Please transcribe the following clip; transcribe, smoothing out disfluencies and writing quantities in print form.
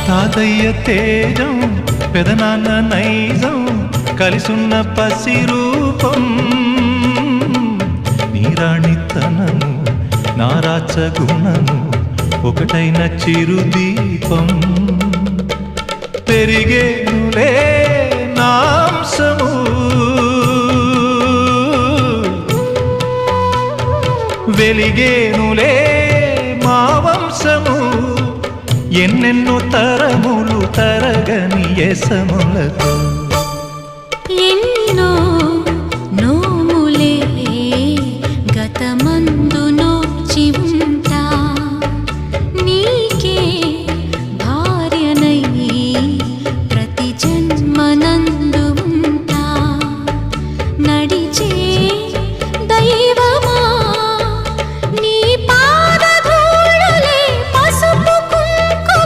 తాతయ్య తేజం పెదనాన్న నైజం కలిసున్న పసి రూపం నీరాణితనము నారాచ గుణము ఒకటైన చిరుదీపం పెరిగేనులే నాంసము వెలిగేనులే మా వంశము ఎన్నెన్నో తరములు తరగని యసములతో